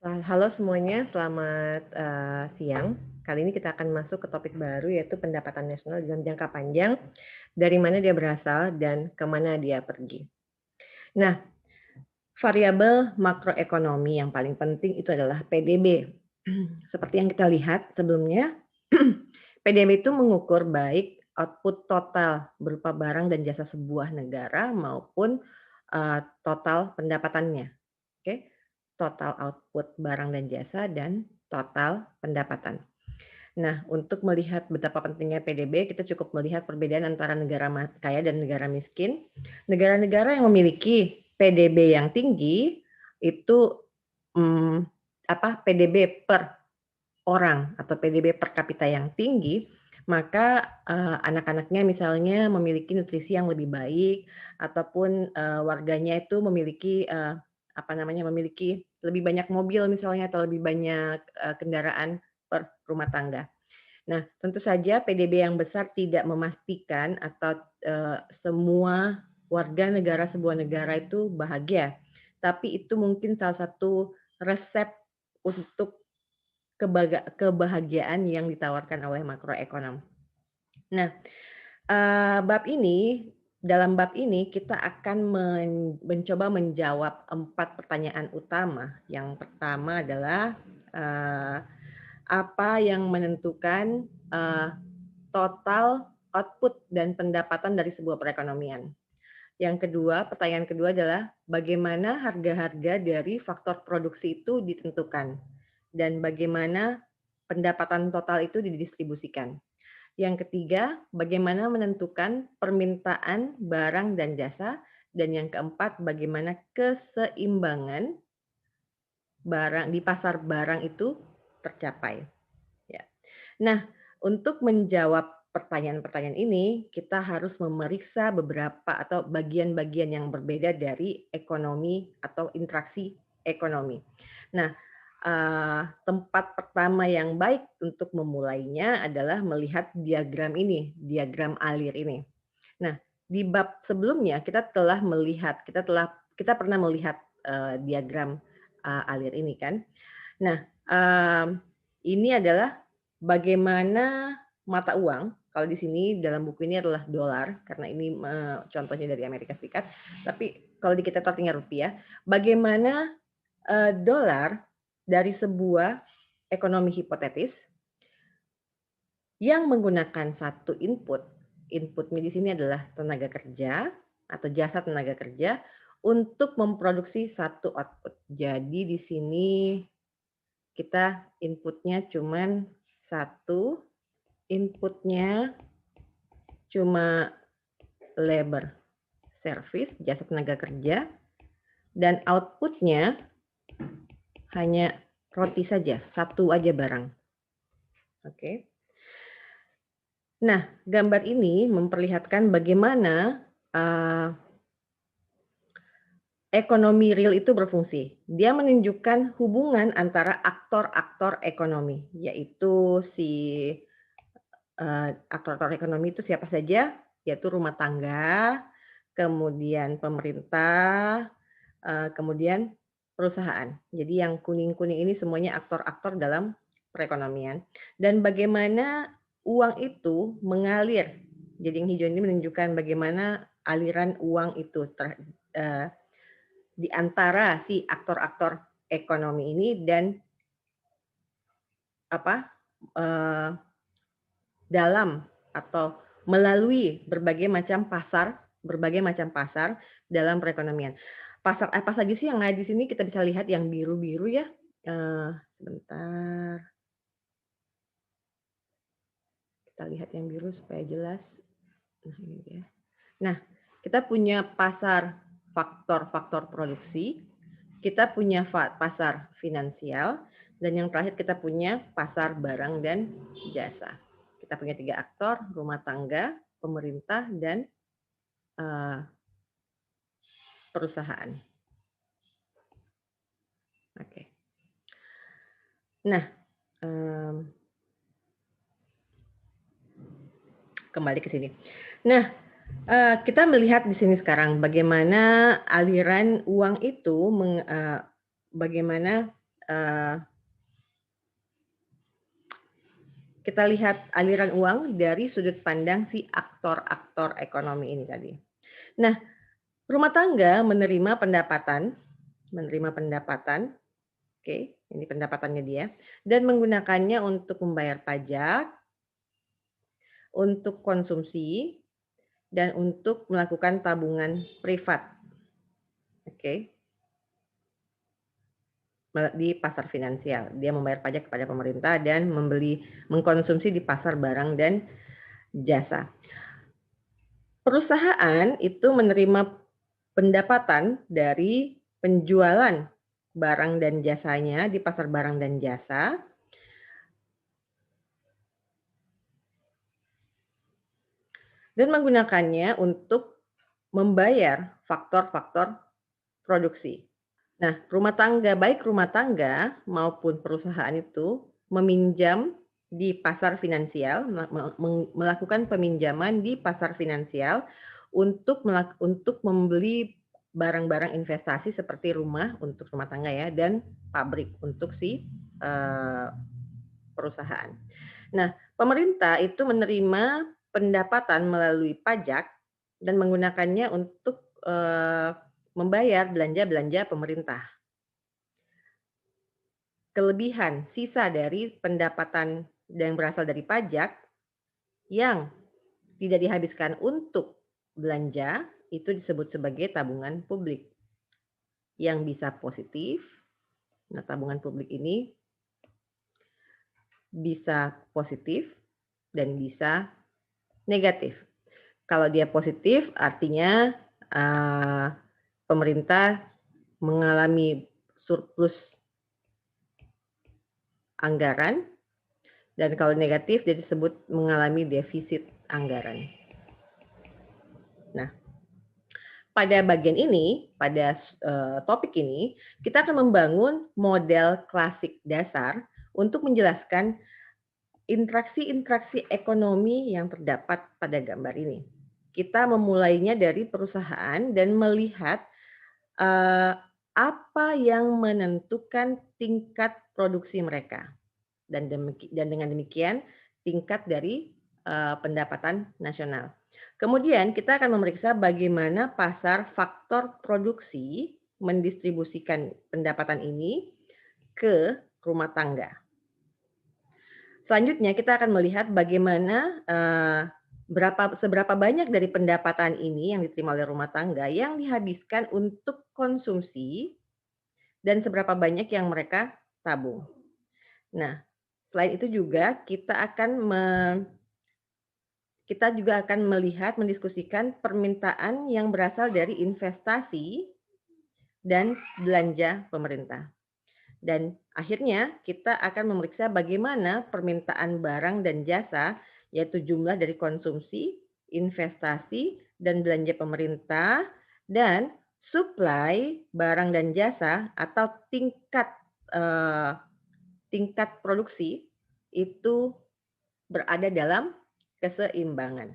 Halo semuanya, selamat siang. Kali ini kita akan masuk ke topik baru yaitu pendapatan nasional dalam jangka panjang, dari mana dia berasal dan kemana dia pergi. Nah, variabel makroekonomi yang paling penting itu adalah PDB. Seperti yang kita lihat sebelumnya, PDB itu mengukur baik output total berupa barang dan jasa sebuah negara maupun total pendapatannya. Oke, total output barang dan jasa dan total pendapatan. Nah, untuk melihat betapa pentingnya PDB, kita cukup melihat perbedaan antara negara kaya dan negara miskin. Negara-negara yang memiliki PDB yang tinggi itu PDB per orang atau PDB per kapita yang tinggi, maka anak-anaknya misalnya memiliki nutrisi yang lebih baik ataupun warganya itu memiliki memiliki lebih banyak mobil misalnya atau lebih banyak kendaraan per rumah tangga. Nah, tentu saja PDB yang besar tidak memastikan atau semua warga negara sebuah negara itu bahagia, tapi itu mungkin salah satu resep untuk kebahagiaan yang ditawarkan oleh makroekonom. Nah, dalam bab ini kita akan mencoba menjawab 4 pertanyaan utama. Yang pertama adalah, eee, apa yang menentukan, total output dan pendapatan dari sebuah perekonomian. Yang kedua, pertanyaan kedua adalah bagaimana harga-harga dari faktor produksi itu ditentukan dan bagaimana pendapatan total itu didistribusikan. Yang ketiga, bagaimana menentukan permintaan barang dan jasa, dan yang keempat, bagaimana keseimbangan barang di pasar barang itu tercapai. Ya. Nah, untuk menjawab pertanyaan-pertanyaan ini, kita harus memeriksa beberapa atau bagian-bagian yang berbeda dari ekonomi atau interaksi ekonomi. Nah, tempat pertama yang baik untuk memulainya adalah melihat diagram ini, diagram alir ini. Nah, di bab sebelumnya kita pernah melihat diagram alir ini kan. Nah, ini adalah bagaimana mata uang, kalau di sini dalam buku ini adalah dolar, karena ini contohnya dari Amerika Serikat, tapi kalau di kita artinya rupiah, bagaimana dolar dari sebuah ekonomi hipotetis yang menggunakan satu inputnya di sini adalah tenaga kerja atau jasa tenaga kerja untuk memproduksi satu output. Jadi di sini kita inputnya cuman satu, inputnya cuma labor service, jasa tenaga kerja, dan outputnya hanya roti saja, satu aja barang. Oke. Nah, gambar ini memperlihatkan bagaimana ekonomi real itu berfungsi. Dia menunjukkan hubungan antara aktor-aktor ekonomi, yaitu aktor-aktor ekonomi itu siapa saja, yaitu rumah tangga, kemudian pemerintah, kemudian perusahaan. Jadi yang kuning-kuning ini semuanya aktor-aktor dalam perekonomian. Dan bagaimana uang itu mengalir. Jadi yang hijau ini menunjukkan bagaimana aliran uang itu di antara si aktor-aktor ekonomi ini dan dalam atau melalui berbagai macam pasar dalam perekonomian. Pasar apa saja sih yang ada di sini? Kita bisa lihat yang biru-biru ya. Sebentar. Kita lihat yang biru supaya jelas. Nah, ini dia. Nah, kita punya pasar faktor-faktor produksi, kita punya pasar finansial, dan yang terakhir kita punya pasar barang dan jasa. Kita punya 3 aktor, rumah tangga, pemerintah, dan perusahaan. Oke. Nah, kembali ke sini. Nah, kita melihat di sini sekarang bagaimana aliran uang itu, bagaimana eh, kita lihat aliran uang dari sudut pandang si aktor-aktor ekonomi ini tadi. Nah, rumah tangga menerima pendapatan, oke, ini pendapatannya dia, dan menggunakannya untuk membayar pajak, untuk konsumsi, dan untuk melakukan tabungan privat, oke, di pasar finansial. Dia membayar pajak kepada pemerintah dan mengkonsumsi di pasar barang dan jasa. Perusahaan itu menerima pendapatan dari penjualan barang dan jasanya di pasar barang dan jasa, dan menggunakannya untuk membayar faktor-faktor produksi. Nah, baik rumah tangga maupun perusahaan itu meminjam di pasar finansial, melakukan peminjaman di pasar finansial untuk membeli barang-barang investasi seperti rumah untuk rumah tangga ya, dan pabrik untuk si perusahaan. Nah, pemerintah itu menerima pendapatan melalui pajak dan menggunakannya untuk membayar belanja-belanja pemerintah. Kelebihan sisa dari pendapatan yang berasal dari pajak yang tidak dihabiskan untuk belanja itu disebut sebagai tabungan publik yang bisa positif. Nah, tabungan publik ini bisa positif dan bisa negatif. Kalau dia positif artinya pemerintah mengalami surplus anggaran, dan kalau negatif dia disebut mengalami defisit anggaran. Nah, pada bagian ini, pada topik ini, kita akan membangun model klasik dasar untuk menjelaskan interaksi-interaksi ekonomi yang terdapat pada gambar ini. Kita memulainya dari perusahaan dan melihat apa yang menentukan tingkat produksi mereka. Dan dengan demikian tingkat dari pendapatan nasional. Kemudian kita akan memeriksa bagaimana pasar faktor produksi mendistribusikan pendapatan ini ke rumah tangga. Selanjutnya kita akan melihat bagaimana seberapa banyak dari pendapatan ini yang diterima oleh rumah tangga yang dihabiskan untuk konsumsi dan seberapa banyak yang mereka tabung. Nah, selain itu juga kita juga akan mendiskusikan permintaan yang berasal dari investasi dan belanja pemerintah. Dan akhirnya kita akan memeriksa bagaimana permintaan barang dan jasa, yaitu jumlah dari konsumsi, investasi, dan belanja pemerintah, dan supply barang dan jasa atau tingkat produksi itu berada dalam keseimbangan.